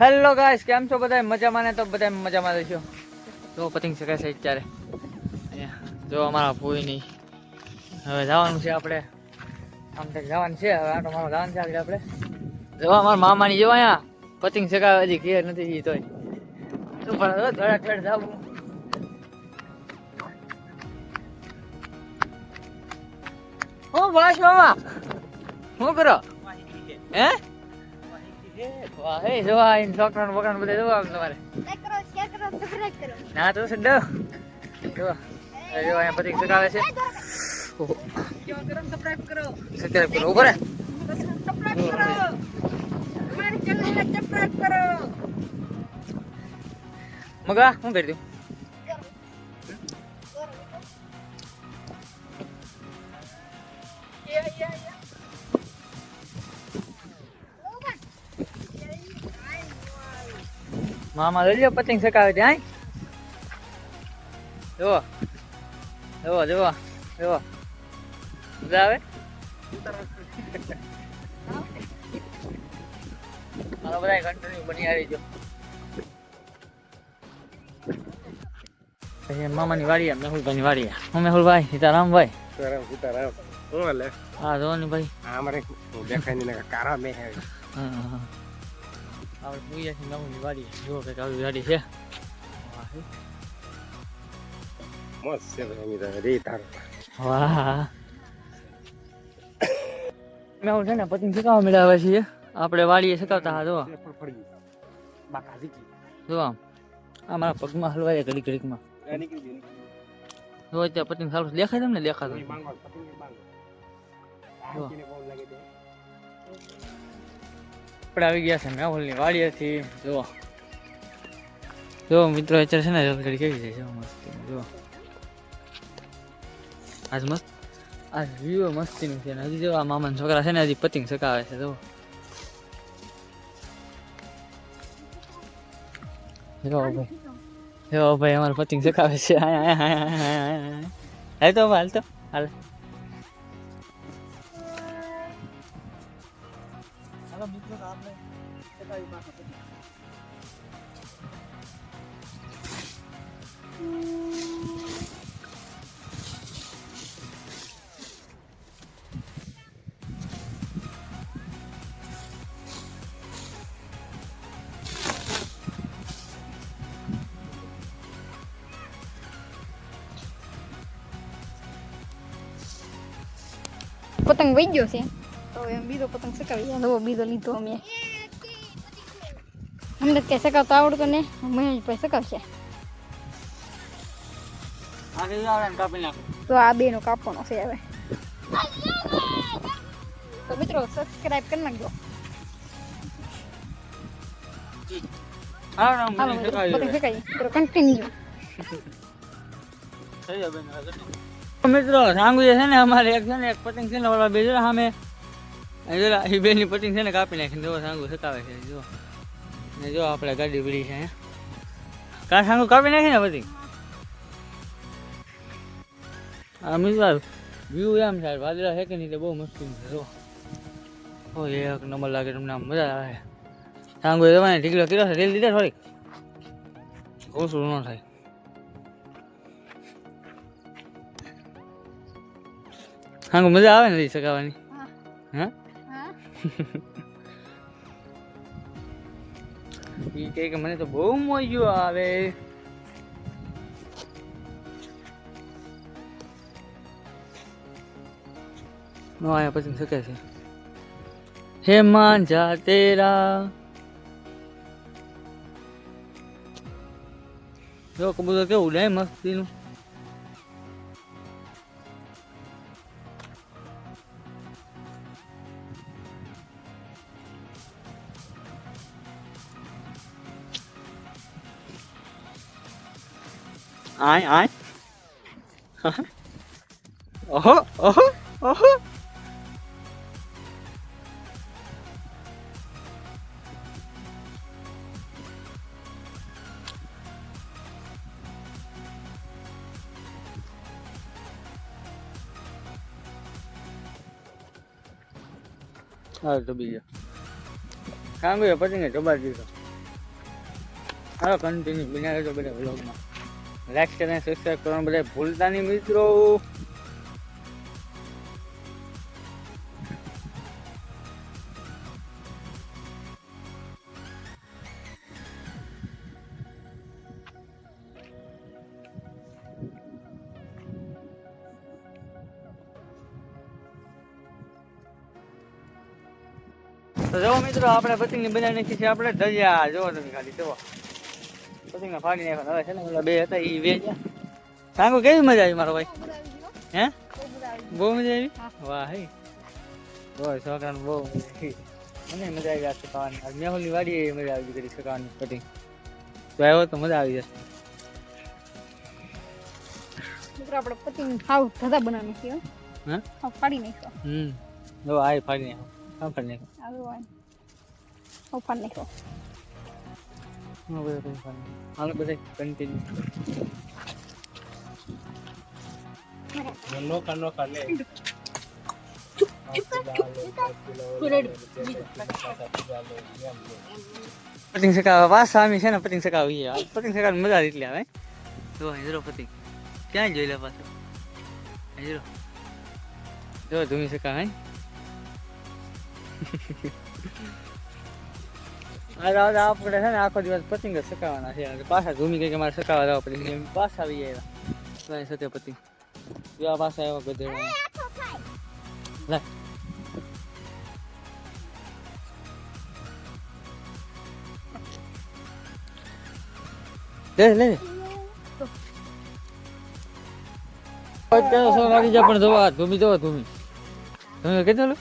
Hello guys, કેમ છો બધા? મજામાં ને? તો બધા મજામાં રહેશો. તો પતંગ શકાય છે અત્યારે જો અમારા ભૂઈની હવે જવાનું છે. આપણે આમ તક જવાનું છે. હવે આટો મારો જવાનું છે આપણે. જો અમારા મામાની જો અહીંયા પતંગ શકાવે હજી ઘેર નથી તોય શું પણ થોડા ઠેર જવું. હું બસ મામા શું કરો હે? વાહ હે જો આ છોકરાનું બકરાનું બધે જોવા આમ તમારે ના તો સડ્ડો જો અહીંયા પતંગ ચગાવે છે. સબસ્ક્રાઇબ કરો ઉપર મગા શું કરી દઉં? મામા લઈ લો પતંગ ચગાવે ત્યાં જુઓ જુઓ જુઓ જુઓ મજા આવે. હાલો બધા કન્ટિન્યુ બની આવી જો. મામાની વાડી મેહુલભાઈની વાડી. હું મેહુલભાઈ સીતારામભાઈ. સીતારામ હું હાલે? હા જો ને ભાઈ અમારે દેખાય ને કારા મે હે. આપણે પૂજા છે મેહુલની વાડી. જો કંઈક આવી વાડી છે. મસ્ત છે ભાઈ રે તાર. વાહ મેહુલ છે ને પતંગ ચગાવવા મળ્યા છીએ. આપણે વાડીએ ચગાવતા હા જો જો આમ મારા પગમાં હલવાય ઘડીક ઘડીકમાં. જો અત્યારે પતંગ સારું દેખાય તમને? દેખાતું આપણે આવી ગયા છે મેહુલની વાડીએથી. જો જો મિત્રો અત્યારે છે ને રેલગાડી કેવી છે મસ્ત. જો આજ મસ્ત આ વ્યૂ મસ્તીનું છે ને હજી જો આ મામાના છોકરા છે ને હજી પતંગ ચગાવે છે. જો ભાઈ જો ભાઈ અમારે પતંગ ચગાવે છે. હાલ તો હાલ તો હાલ મિત્રો આપણે પતંગ વહી ગયો છે તો એમ બીજો પતંગ સકાવી નવો બીજો લીધો અમે. અમને કઈ સકાવતો આવડતો ને મહેશ ભાઈ સકાવશે. તો આ બે નો કાપવાનો છે હવે. તો મિત્રો સબસ્ક્રાઇબ કરી નાખજો. પતંગ સકાવી તો કન્ટિન્યુ. મિત્રો સાંગુ છે ને અમારે એક છે ને એક પતંગ છે ને ઓલા બે જો સામે એ બેની પતંગ છે ને કાપી નાખીને જો સાંગુ સકાવે છે. જો ને જો આપણે ગાડી પડી છે કા સાંગુ કાપી નાખી ને પતંગ. આ મિત્રો વ્યૂ એમ થાય વાદળા છે કે નહીં બહુ મસ્ત છે. જો ઓ એક નંબર લાગે તમને આમ મજા આવે. સાંગુ જવાને ઢીકલો કર્યો છે રેલ દીધા થોડીક ઓછું ન થાય. હા મજા આવે ને સગાવાની? હા એ કે મને તો બહુ મોજું આવે. નો આયા પછી શકે છે હે માંજા તેરા. જો કબૂતર કેવું લે મસ્તીનું. આય આય ઓહો ઓહો ઓહો. હા તો બીજો કાંગો પતિને જબર દીધો. હાલો કન્ટિન્યુ બના રહેજો બધા વ્લોગમાં. લાઈક શેર અને સબસ્ક્રાઇબ કરવાનું બધા ભૂલતા નહીં મિત્રો. તો જો મિત્રો આપણે પતંગ ની બનાવી નાખી છે આપણે દરિયા. જોવો તમે ખાલી જોવો પતંગ ને ફાડી નાખો. હવે છે ને ઓલા બે હતા એ બે ગયા. સાંગો કેવી મજા આવી મારો ભાઈ? હે બહુ મજા આવી? વાહ હે બોય છોકરાને બહુ મજા આવી. મને મજા આવી આ સકાવાની. આ મેહુલની વાડી એ મજા આવી કરી સકાવાની પતંગ. તો આવ્યો તો મજા આવી જશે. મિત્રો આપણે પતંગ હાવ ધધા બનાવવાનું છે. હા હાવ ફાડી નાખ્યો. જો આ ફાડી નાખો. કામ ફાડી નાખો. આવો આય હાવ ફાડી નાખ્યો. હાલો બધા કન્ટિન્યુ. નોખા નોખા લે પતંગ સકાવા પાસ સામી છે ને પતંગ સકાવી પતંગ સકાવવાની મજા એટલી આવે. જો હીરો પતંગ ક્યાં જોઈ લે પાછો હીરો જો ધૂમી સકા હે. આજે આપણે છે ને આખો દિવસ પતંગ જ સકાવવાના છે. પાછા ધૂમી કઈ કે મારે સકાવવા જવા પડી પાછા આવી આવ્યા સાથે પતંગ એવા પાછા એવા બધે લે લે લે અત્યારે 100 વાગી જાય પણ જોવા ધૂમી જોવો ધૂમી તમે કેટલું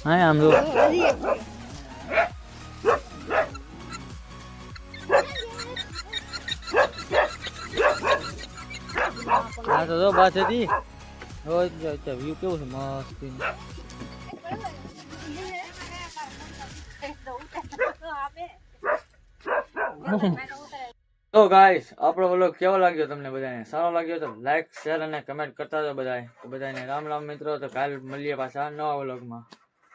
હા આમ જો હા તો જો પાછળથી રોજ વ્યૂ કેવું છે મસ્ત. તો ગાઈસ આપણો વ્લોગ કેવો લાગ્યો તમને બધાને? સારો લાગ્યો તો લાઈક શેર અને કમેન્ટ કરતા જાઓ બધાને. તો બધાને રામ રામ મિત્રો. તો કાલ મળીએ પાછા નવા વ્લોગમાં.